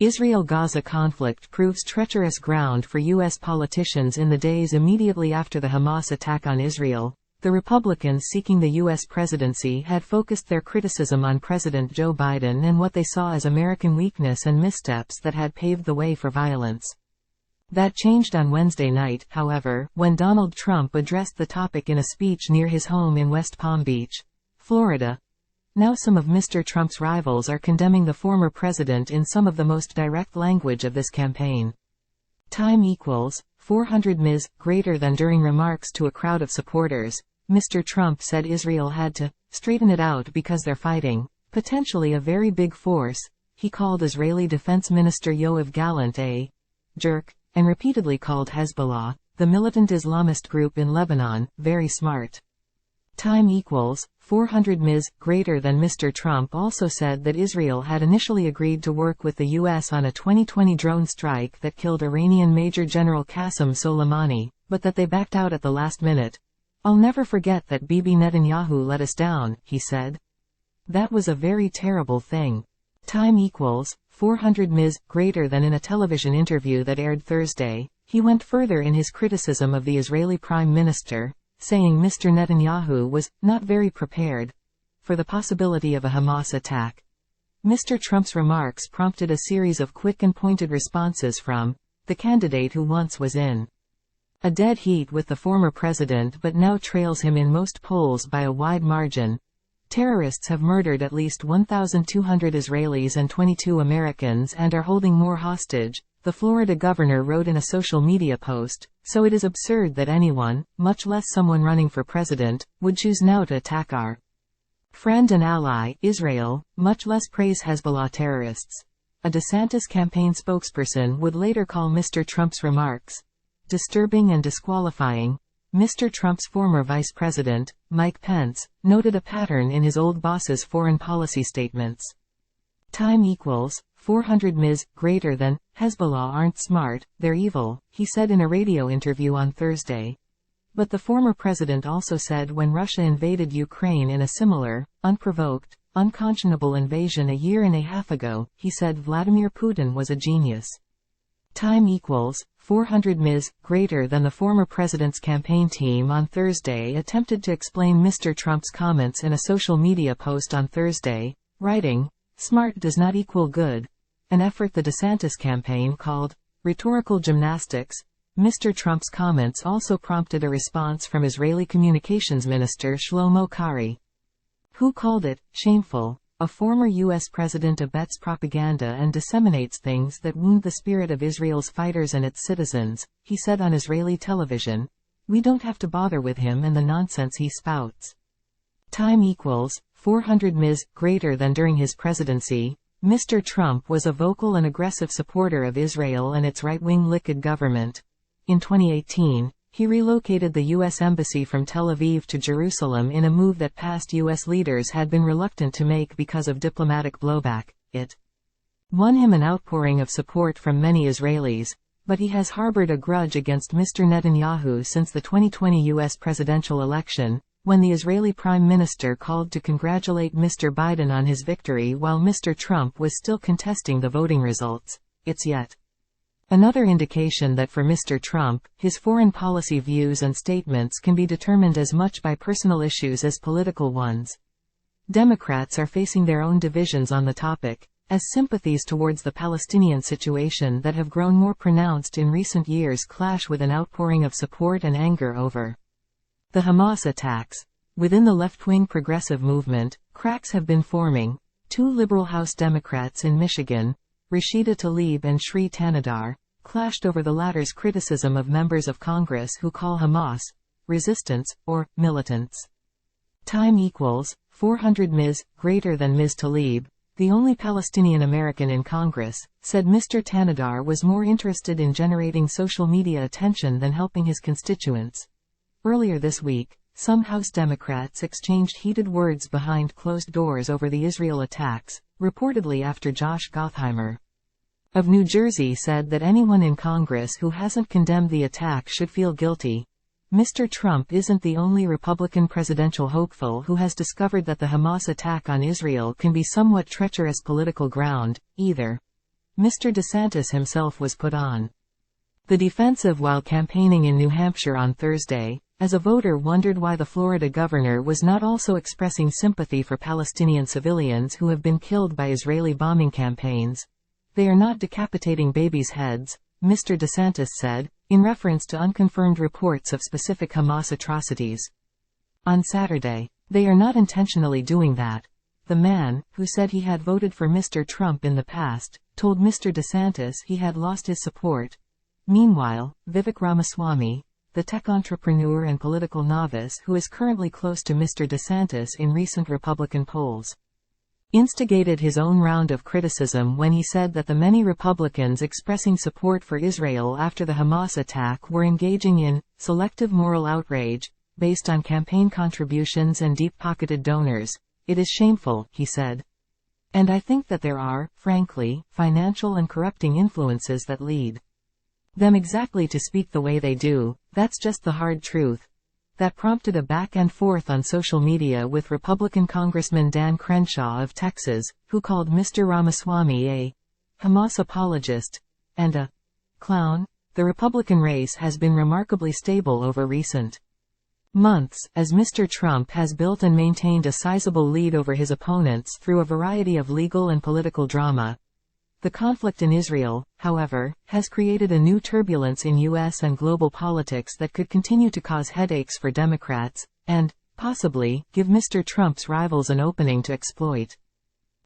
Israel-Gaza conflict proves treacherous ground for U.S. politicians. In the days immediately after the Hamas attack on Israel, the Republicans seeking the U.S. presidency had focused their criticism on President Joe Biden and what they saw as American weakness and missteps that had paved the way for violence. That changed on Wednesday night, however, when Donald Trump addressed the topic in a speech near his home in West Palm Beach, Florida. Now some of Mr. Trump's rivals are condemning the former president in some of the most direct language of this campaign. Time equals 400 ms. greater than. During remarks to a crowd of supporters, Mr. Trump said Israel had to straighten it out because they're fighting potentially a very big force. He called Israeli Defense Minister Yoav Gallant a jerk, and repeatedly called Hezbollah, the militant Islamist group in Lebanon, very smart. Time equals 400 ms. greater than. Mr. Trump also said that Israel had initially agreed to work with the U.S. on a 2020 drone strike that killed Iranian Major General Qasem Soleimani, but that they backed out at the last minute. "I'll never forget that Bibi Netanyahu let us down," he said. "That was a very terrible thing." Time equals 400 ms. greater than. In a television interview that aired Thursday, he went further in his criticism of the Israeli Prime Minister, saying Mr. Netanyahu was not very prepared for the possibility of a Hamas attack. Mr. Trump's remarks prompted a series of quick and pointed responses from the candidate who once was in a dead heat with the former president but now trails him in most polls by a wide margin. Terrorists have murdered at least 1,200 Israelis and 22 Americans and are holding more hostage, the Florida governor wrote in a social media post, so it is absurd that anyone, much less someone running for president, would choose now to attack our friend and ally, Israel, much less praise Hezbollah terrorists. A DeSantis campaign spokesperson would later call Mr. Trump's remarks disturbing and disqualifying. Mr. Trump's former vice president, Mike Pence, noted a pattern in his old boss's foreign policy statements. Time equals 400 ms. greater than. Hezbollah aren't smart, they're evil, he said in a radio interview on Thursday. But the former president also said when Russia invaded Ukraine in a similar, unprovoked, unconscionable invasion a year and a half ago, he said Vladimir Putin was a genius. Time equals 400 ms. greater than. The former president's campaign team on Thursday attempted to explain Mr. Trump's comments in a social media post on Thursday, writing, "Smart does not equal good," an effort the DeSantis campaign called rhetorical gymnastics. Mr. Trump's comments also prompted a response from Israeli Communications Minister Shlomo Kari, who called it shameful. A former U.S. president abets propaganda and disseminates things that wound the spirit of Israel's fighters and its citizens, he said on Israeli television. "We don't have to bother with him and the nonsense he spouts." Time equals 400 ms. greater than. During his presidency, Mr. Trump was a vocal and aggressive supporter of Israel and its right-wing Likud government. In 2018, he relocated the U.S. Embassy from Tel Aviv to Jerusalem in a move that past U.S. leaders had been reluctant to make because of diplomatic blowback. It won him an outpouring of support from many Israelis, but he has harbored a grudge against Mr. Netanyahu since the 2020 U.S. presidential election, when the Israeli Prime Minister called to congratulate Mr. Biden on his victory while Mr. Trump was still contesting the voting results. It's yet another indication that for Mr. Trump, his foreign policy views and statements can be determined as much by personal issues as political ones. Democrats are facing their own divisions on the topic, as sympathies towards the Palestinian situation that have grown more pronounced in recent years clash with an outpouring of support and anger over the Hamas attacks. Within the left-wing progressive movement, cracks have been forming. Two liberal House Democrats in Michigan, Rashida Tlaib and Shri Tanadar, clashed over the latter's criticism of members of Congress who call Hamas resistance or militants. Time equals 400 ms. greater than. Ms. Tlaib, the only Palestinian American in Congress, said Mr. Tanadar was more interested in generating social media attention than helping his constituents. Earlier this week, some House Democrats exchanged heated words behind closed doors over the Israel attacks, reportedly after Josh Gottheimer of New Jersey said that anyone in Congress who hasn't condemned the attack should feel guilty. Mr. Trump isn't the only Republican presidential hopeful who has discovered that the Hamas attack on Israel can be somewhat treacherous political ground, either. Mr. DeSantis himself was put on the defensive while campaigning in New Hampshire on Thursday, as a voter wondered why the Florida governor was not also expressing sympathy for Palestinian civilians who have been killed by Israeli bombing campaigns. "They are not decapitating babies' heads," Mr. DeSantis said, in reference to unconfirmed reports of specific Hamas atrocities. On Saturday, "They are not intentionally doing that." The man, who said he had voted for Mr. Trump in the past, told Mr. DeSantis he had lost his support. Meanwhile, Vivek Ramaswamy, the tech entrepreneur and political novice who is currently close to Mr. DeSantis in recent Republican polls, instigated his own round of criticism when he said that the many Republicans expressing support for Israel after the Hamas attack were engaging in selective moral outrage, based on campaign contributions and deep-pocketed donors. "It is shameful," he said. "And I think that there are, frankly, financial and corrupting influences that lead them exactly to speak the way they do. That's just the hard truth." That prompted a back and forth on social media with Republican Congressman Dan Crenshaw of Texas, who called Mr. Ramaswamy a Hamas apologist and a clown. The Republican race has been remarkably stable over recent months, as Mr. Trump has built and maintained a sizable lead over his opponents through a variety of legal and political drama. The conflict in Israel, however, has created a new turbulence in U.S. and global politics that could continue to cause headaches for Democrats, and, possibly, give Mr. Trump's rivals an opening to exploit.